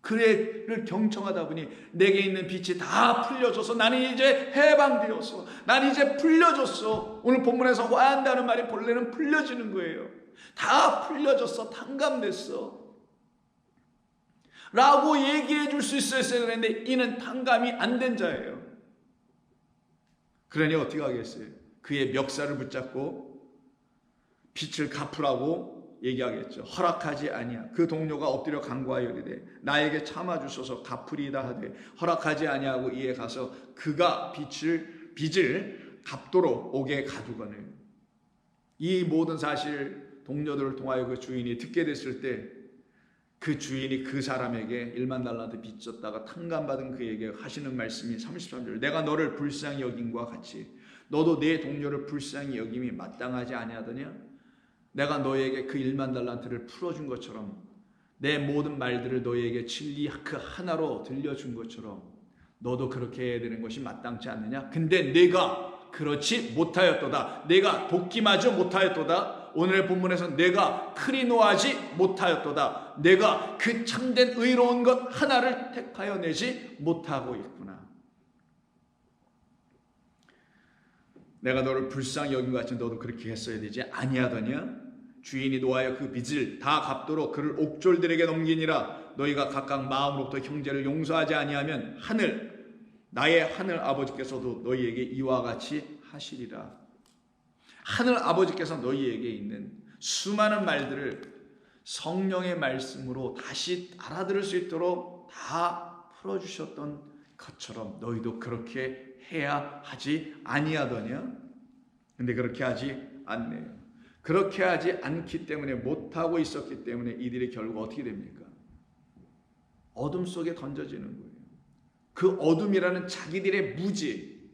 그를 경청하다 보니 내게 있는 빛이 다 풀려져서 나는 이제 해방되었어. 나는 이제 풀려졌어. 오늘 본문에서 화한다는 말이 본래는 풀려지는 거예요. 다 풀려졌어. 탕감됐어. 라고 얘기해 줄 수 있었어야 되는데 이는 탕감이 안 된 자예요. 그러니 어떻게 하겠어요? 그의 멱살을 붙잡고 빛을 갚으라고 얘기하겠죠. 허락하지 아니야. 그 동료가 엎드려 간구하여 이르되 나에게 참아주소서 갚으리이다 하되 허락하지 아니하고 이에 가서 그가 빚을 갚도록 옥에 가두거늘. 이 모든 사실 동료들을 통하여 그 주인이 듣게 됐을 때 그 주인이 그 사람에게 1만 달란트 빚졌다가 탕감받은 그에게 하시는 말씀이 33절 내가 너를 불쌍히 여김과 같이 너도 내 동료를 불쌍히 여김이 마땅하지 아니하더냐? 내가 너에게 그 1만 달란트를 풀어준 것처럼 내 모든 말들을 너에게 진리 그 하나로 들려준 것처럼 너도 그렇게 해야 되는 것이 마땅치 않느냐? 근데 내가 그렇지 못하였도다. 내가 돕기마저 못하였도다. 오늘의 본문에서 내가 크리노하지 못하였도다. 내가 그 참된 의로운 것 하나를 택하여 내지 못하고 있구나. 내가 너를 불쌍히 여긴 것 같이 너도 그렇게 했어야 되지 아니하더냐? 주인이 노하여 그 빚을 다 갚도록 그를 옥졸들에게 넘기니라. 너희가 각각 마음으로부터 형제를 용서하지 아니하면 나의 하늘 아버지께서도 너희에게 이와 같이 하시리라. 하늘 아버지께서 너희에게 있는 수많은 말들을 성령의 말씀으로 다시 알아들을 수 있도록 다 풀어주셨던 것처럼 너희도 그렇게 해야 하지 아니하더냐? 근데 그렇게 하지 않네요. 그렇게 하지 않기 때문에 못하고 있었기 때문에 이들이 결국 어떻게 됩니까? 어둠 속에 던져지는 거예요. 그 어둠이라는 자기들의 무지,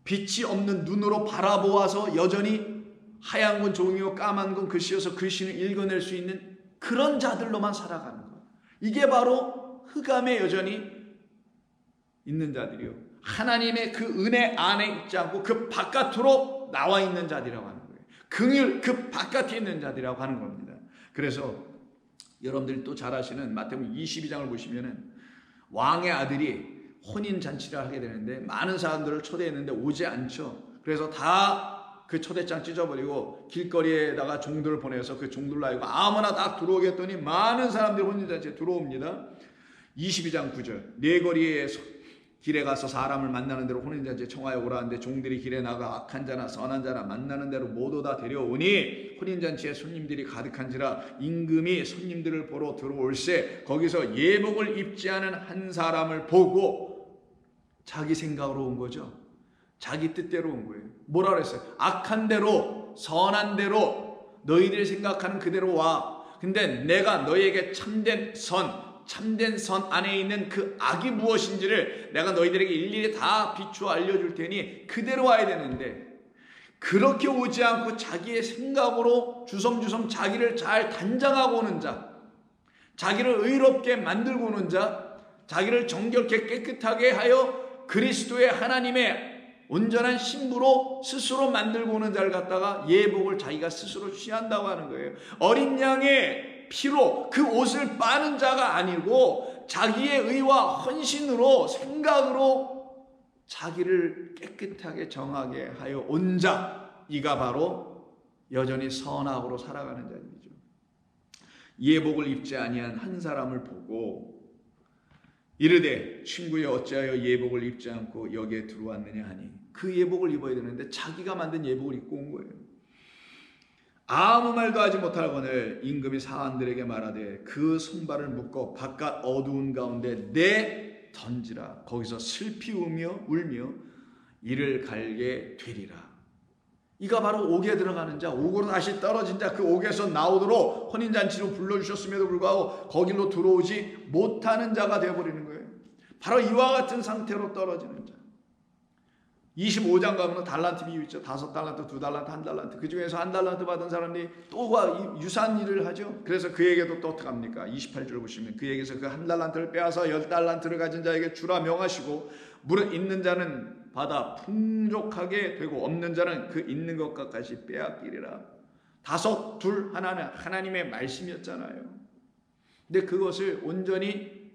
빛이 없는 눈으로 바라보아서 여전히 하얀 건 종이요 까만 건 글씨여서 글씨는 읽어낼 수 있는 그런 자들로만 살아가는 것. 이게 바로 흑암에 여전히 있는 자들이요. 하나님의 그 은혜 안에 있지 않고 그 바깥으로 나와 있는 자들이라고 하는 거예요. 긍휼 그 바깥에 있는 자들이라고 하는 겁니다. 그래서 여러분들이 또 잘 아시는 마태복음 22장을 보시면은 왕의 아들이 혼인잔치를 하게 되는데 많은 사람들을 초대했는데 오지 않죠. 그래서 다 그 초대장 찢어버리고 길거리에다가 종들을 보내서 그 종들로 하여금 아무나 다 들어오게 했더니 많은 사람들이 혼인잔치에 들어옵니다. 22장 9절 네 거리에 길에 가서 사람을 만나는 대로 혼인잔치에 청하여 오라 하는데 종들이 길에 나가 악한 자나 선한 자나 만나는 대로 모두 다 데려오니 혼인잔치에 손님들이 가득한지라 임금이 손님들을 보러 들어올세 거기서 예복을 입지 않은 한 사람을 보고 자기 생각으로 온 거죠. 자기 뜻대로 온 거예요. 뭐라 그랬어요? 악한 대로 선한 대로 너희들이 생각하는 그대로 와. 근데 내가 너희에게 참된 선 안에 있는 그 악이 무엇인지를 내가 너희들에게 일일이 다 비추어 알려줄 테니 그대로 와야 되는데 그렇게 오지 않고 자기의 생각으로 주섬주섬 자기를 잘 단장하고 오는 자, 자기를 의롭게 만들고 오는 자, 자기를 정결케 깨끗하게 하여 그리스도의 하나님의 온전한 신부로 스스로 만들고 오는 자를 갖다가 예복을 자기가 스스로 취한다고 하는 거예요. 어린 양의 피로 그 옷을 빠는 자가 아니고 자기의 의와 헌신으로 생각으로 자기를 깨끗하게 정하게 하여 온 자, 이가 바로 여전히 선악으로 살아가는 자들이죠. 예복을 입지 아니한 한 사람을 보고 이르되 친구여 어찌하여 예복을 입지 않고 여기에 들어왔느냐 하니 그 예복을 입어야 되는데 자기가 만든 예복을 입고 온 거예요. 아무 말도 하지 못하거늘 임금이 사관들에게 말하되 그 손발을 묶어 바깥 어두운 가운데 내 던지라. 거기서 슬피 울며 이를 갈게 되리라. 이가 바로 옥에 들어가는 자, 옥으로 다시 떨어진 자, 그 옥에서 나오도록 혼인잔치로 불러주셨음에도 불구하고 거길로 들어오지 못하는 자가 되어버리는 거예요. 바로 이와 같은 상태로 떨어지는 자. 25장 가면 달란트 비유 있죠. 5달란트, 2달란트, 1달란트. 그 중에서 1달란트 받은 사람들이 또 유사한 일을 하죠. 그래서 그에게도 또 어떻게 합니까? 28절 보시면 그에게서 그 1달란트를 빼앗아 10달란트를 가진 자에게 주라 명하시고 무릇 있는 자는 받아 풍족하게 되고 없는 자는 그 있는 것까지 빼앗기리라. 5, 2, 하나는 하나님의 말씀이었잖아요. 근데 그것을 온전히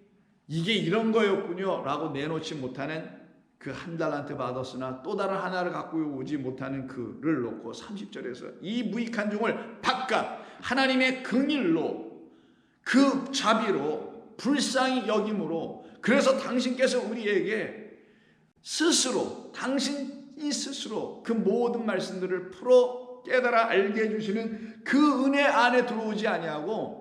이게 이런 거였군요 라고 내놓지 못하는 그 1달란트 받았으나 또 다른 하나를 갖고 오지 못하는 그를 놓고 30절에서 이 무익한 종을 바깥 하나님의 긍휼로 그 자비로 불쌍히 여김으로 그래서 당신께서 우리에게 스스로 당신이 스스로 그 모든 말씀들을 풀어 깨달아 알게 해주시는 그 은혜 안에 들어오지 아니하고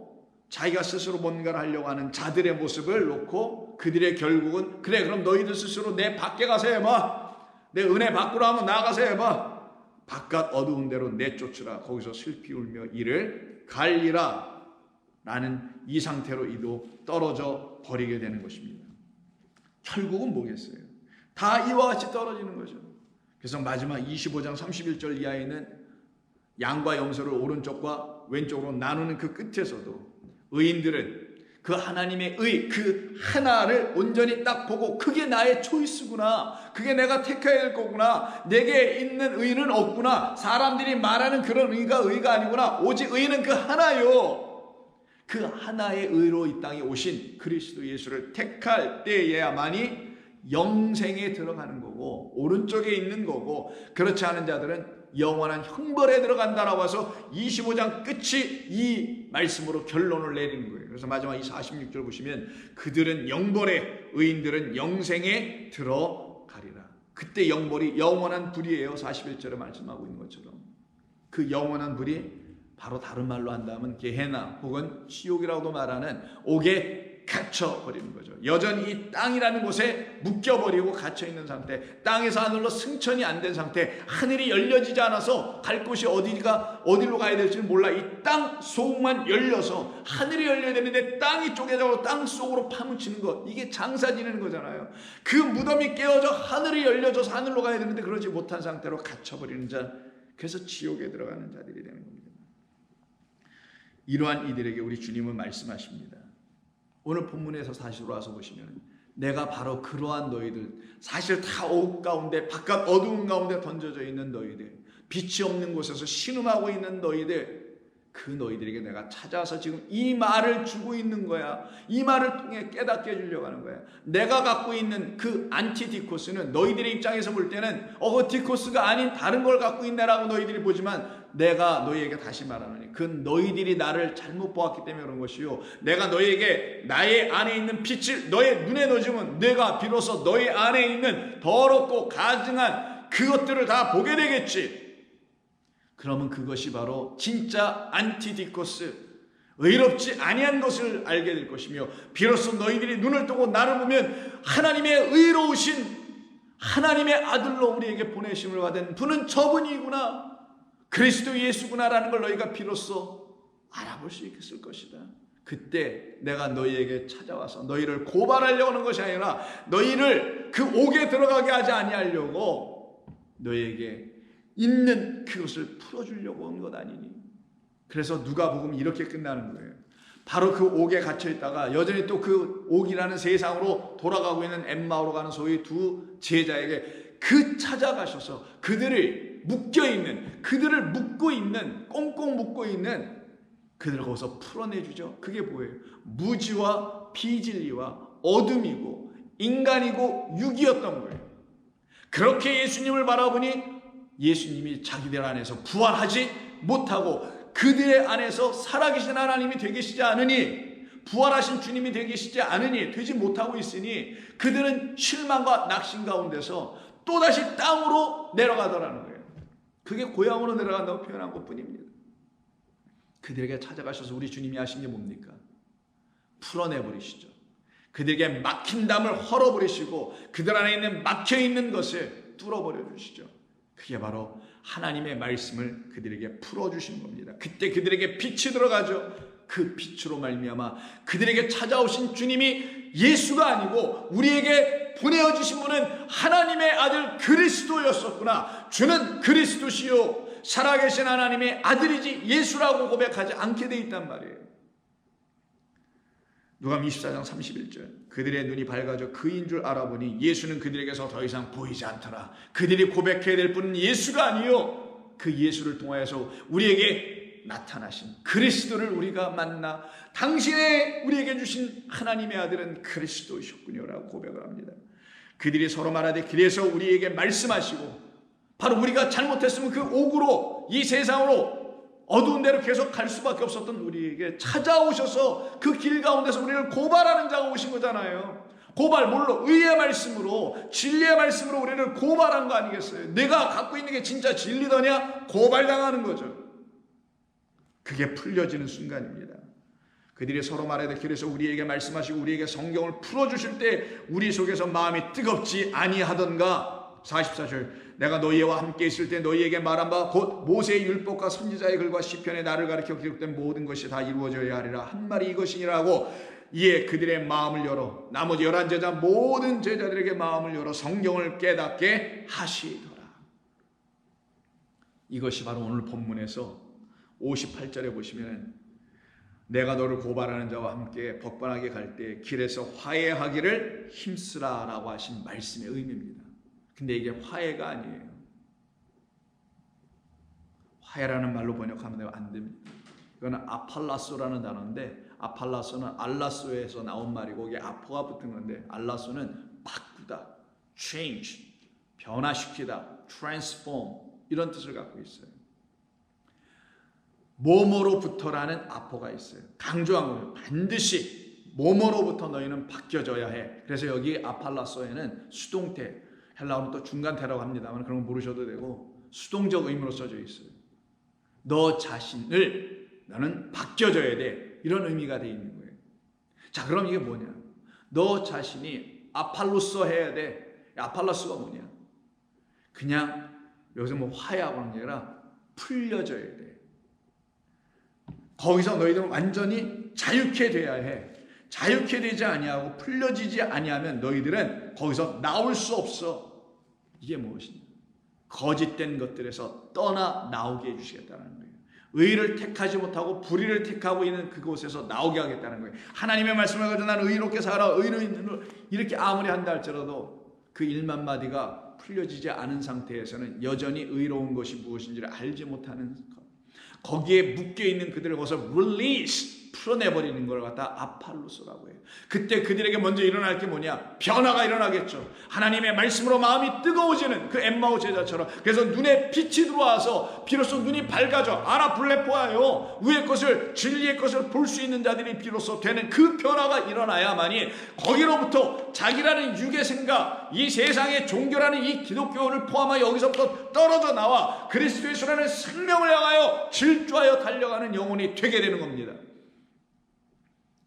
자기가 스스로 뭔가를 하려고 하는 자들의 모습을 놓고 그들의 결국은 그래 그럼 너희들 스스로 내 밖에 가서 해봐. 내 은혜 밖으로 한번 나가서 해봐. 바깥 어두운 데로 내쫓으라. 거기서 슬피 울며 이를 갈리라. 라는 이 상태로 이도 떨어져 버리게 되는 것입니다. 결국은 뭐겠어요? 다 이와 같이 떨어지는 거죠. 그래서 마지막 25장 31절 이하에 있는 양과 염소를 오른쪽과 왼쪽으로 나누는 그 끝에서도 의인들은 그 하나님의 의, 그 하나를 온전히 딱 보고 그게 나의 초이스구나. 그게 내가 택해야 될 거구나. 내게 있는 의는 없구나. 사람들이 말하는 그런 의가 아니구나. 오직 의는 그 하나요. 그 하나의 의로 이 땅에 오신 그리스도 예수를 택할 때에야만이 영생에 들어가는 거고 오른쪽에 있는 거고 그렇지 않은 자들은 영원한 형벌에 들어간다라고 해서 25장 끝이 이 말씀으로 결론을 내리는 거예요. 그래서 마지막 이 46절 보시면 그들은 영벌에 의인들은 영생에 들어가리라. 그때 영벌이 영원한 불이에요. 41절에 말씀하고 있는 것처럼 그 영원한 불이 바로 다른 말로 한다면 게헤나 혹은 지옥이라고도 말하는 옥에 갇혀버리는 거죠. 여전히 이 땅이라는 곳에 묶여버리고 갇혀있는 상태, 땅에서 하늘로 승천이 안 된 상태, 하늘이 열려지지 않아서 갈 곳이 어디로 가야 될지는 몰라. 이 땅 속만 열려서 하늘이 열려야 되는데 땅이 쪼개져서 땅 속으로 파묻히는 것, 이게 장사 지내는 거잖아요. 그 무덤이 깨어져 하늘이 열려져서 하늘로 가야 되는데 그러지 못한 상태로 갇혀버리는 자, 그래서 지옥에 들어가는 자들이 되는 겁니다. 이러한 이들에게 우리 주님은 말씀하십니다. 오늘 본문에서 다시 돌아와서 보시면 내가 바로 그러한 너희들, 사실 다 옥 가운데 바깥 어두운 가운데 던져져 있는 너희들, 빛이 없는 곳에서 신음하고 있는 너희들, 그 너희들에게 내가 찾아와서 지금 이 말을 주고 있는 거야. 이 말을 통해 깨닫게 해주려고 하는 거야. 내가 갖고 있는 그 안티디코스는 너희들의 입장에서 볼 때는 그 디코스가 아닌 다른 걸 갖고 있네라고 너희들이 보지만 내가 너희에게 다시 말하노니 그 너희들이 나를 잘못 보았기 때문에 그런 것이요 내가 너희에게 나의 안에 있는 빛을 너의 눈에 넣어주면 내가 비로소 너희 안에 있는 더럽고 가증한 그것들을 다 보게 되겠지. 그러면 그것이 바로 진짜 안티디코스, 의롭지 아니한 것을 알게 될 것이며 비로소 너희들이 눈을 뜨고 나를 보면 하나님의 의로우신 하나님의 아들로 우리에게 보내심을 받은 분은 저분이구나, 그리스도 예수구나라는 걸 너희가 비로소 알아볼 수 있을 것이다. 그때 내가 너희에게 찾아와서 너희를 고발하려고 하는 것이 아니라 너희를 그 옥에 들어가게 하지 아니하려고 너희에게 있는 그것을 풀어주려고 한 것 아니니. 그래서 누가복음이 이렇게 끝나는 거예요. 바로 그 옥에 갇혀있다가 여전히 또 그 옥이라는 세상으로 돌아가고 있는 엠마오로 가는 소위 두 제자에게 그 찾아가셔서 그들을 묶여있는, 그들을 묶고 있는, 꽁꽁 묶고 있는 그들을 거기서 풀어내주죠. 그게 뭐예요? 무지와 비진리와 어둠이고 인간이고 육이었던 거예요. 그렇게 예수님을 바라보니 예수님이 자기들 안에서 부활하지 못하고 그들의 안에서 살아계신 하나님이 되계시지 않으니, 부활하신 주님이 되계시지 않으니, 되지 못하고 있으니 그들은 실망과 낙심 가운데서 또다시 땅으로 내려가더라는 거예요. 그게 고향으로 내려간다고 표현한 것뿐입니다. 그들에게 찾아가셔서 우리 주님이 하신 게 뭡니까? 풀어내버리시죠. 그들에게 막힌 담을 헐어버리시고 그들 안에 있는 막혀있는 것을 뚫어버려 주시죠. 그게 바로 하나님의 말씀을 그들에게 풀어주신 겁니다. 그때 그들에게 빛이 들어가죠. 그 빛으로 말미암아 그들에게 찾아오신 주님이 예수가 아니고 우리에게 보내어 주신 분은 하나님의 아들 그리스도였었구나. 주는 그리스도시요 살아계신 하나님의 아들이지 예수라고 고백하지 않게 돼 있단 말이에요. 누가복음 24장 31절 그들의 눈이 밝아져 그인 줄 알아보니 예수는 그들에게서 더 이상 보이지 않더라. 그들이 고백해야 될 분은 예수가 아니요 그 예수를 통하여서 우리에게 나타나신 그리스도를 우리가 만나 당신의 우리에게 주신 하나님의 아들은 그리스도이셨군요 라고 고백을 합니다. 그들이 서로 말하되 그래서 우리에게 말씀하시고 바로 우리가 잘못했으면 그 옥으로 이 세상으로 어두운 데로 계속 갈 수밖에 없었던 우리에게 찾아오셔서 그 길 가운데서 우리를 고발하는 자가 오신 거잖아요. 고발 뭘로? 의의 말씀으로 진리의 말씀으로 우리를 고발한 거 아니겠어요? 내가 갖고 있는 게 진짜 진리더냐? 고발당하는 거죠. 그게 풀려지는 순간입니다. 그들이 서로 말하되 그래서 우리에게 말씀하시고 우리에게 성경을 풀어주실 때 우리 속에서 마음이 뜨겁지 아니하던가. 44절 내가 너희와 함께 있을 때 너희에게 말한 바 곧 모세의 율법과 선지자의 글과 시편에 나를 가리켜 기록된 모든 것이 다 이루어져야 하리라 한 말이 이것이니라고. 이에 그들의 마음을 열어 나머지 11제자 모든 제자들에게 마음을 열어 성경을 깨닫게 하시더라. 이것이 바로 오늘 본문에서 58절에 보시면 내가 너를 고발하는 자와 함께 벅번하게 갈 때 길에서 화해하기를 힘쓰라 라고 하신 말씀의 의미입니다. 근데 이게 화해가 아니에요. 화해라는 말로 번역하면 안 됩니다. 이거는 아팔라소라는 단어인데 아팔라소는 알라소에서 나온 말이고 이게 아포가 붙은 건데 알라소는 바꾸다, change, 변화시키다, transform 이런 뜻을 갖고 있어요. 뭐뭐로부터라는 아포가 있어요. 강조한 거예요. 반드시 뭐뭐로부터 너희는 바뀌어져야 해. 그래서 여기 아팔라소에는 수동태, 헬라어는 또 중간태라고 합니다만 그런 거 모르셔도 되고 수동적 의미로 써져 있어요. 너 자신을 너는 바뀌어져야 돼. 이런 의미가 돼 있는 거예요. 자, 그럼 이게 뭐냐? 너 자신이 아팔로서 해야 돼. 아팔로스가 뭐냐? 그냥 여기서 뭐 화해하고 하는 게 아니라 풀려져야 돼. 거기서 너희들은 완전히 자유케 돼야 해. 자유케 되지 아니하고 풀려지지 아니하면 너희들은 거기서 나올 수 없어. 이게 무엇이냐? 거짓된 것들에서 떠나 나오게 해주시겠다는 거예요. 의를 택하지 못하고 불의를 택하고 있는 그곳에서 나오게 하겠다는 거예요. 하나님의 말씀을 가지고 나는 의롭게 살아 의로 이렇게 아무리 한다 할지라도 그 1만 마디가 풀려지지 않은 상태에서는 여전히 의로운 것이 무엇인지를 알지 못하는 것. 거기에 묶여있는 그들을 거기서 release 풀어내버리는 걸 갖다 아팔로스라고 해요. 그때 그들에게 먼저 일어날 게 뭐냐? 변화가 일어나겠죠. 하나님의 말씀으로 마음이 뜨거워지는 그 엠마오 제자처럼. 그래서 눈에 빛이 들어와서 비로소 눈이 밝아져 아나블레포하여 위의 것을 진리의 것을 볼 수 있는 자들이 비로소 되는 그 변화가 일어나야만이 거기로부터 자기라는 육의 생각, 이 세상의 종교라는 이 기독교를 포함하여 여기서부터 떨어져 나와 그리스도 예수라는 생명을 향하여 질주하여 달려가는 영혼이 되게 되는 겁니다.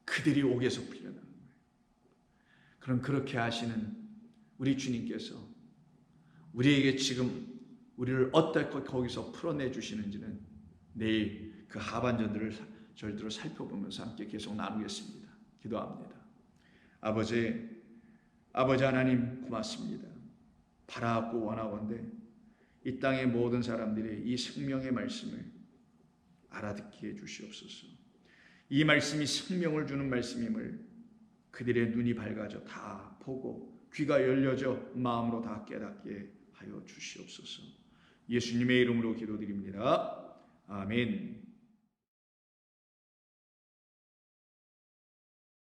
그들이 옥에서 풀려나는 거예요. 그럼 그렇게 하시는 우리 주님께서 우리에게 지금 우리를 어떻게 거기서 풀어내 주시는지는 내일 그 하반절들을 살펴보면서 함께 계속 나누겠습니다. 기도합니다. 아버지 하나님 고맙습니다. 바라고 원하건대 이 땅의 모든 사람들이 이 생명의 말씀을 알아듣게 해 주시옵소서. 이 말씀이 생명을 주는 말씀임을 그들의 눈이 밝아져 다 보고 귀가 열려져 마음으로 다 깨닫게 하여 주시옵소서. 예수님의 이름으로 기도드립니다. 아멘.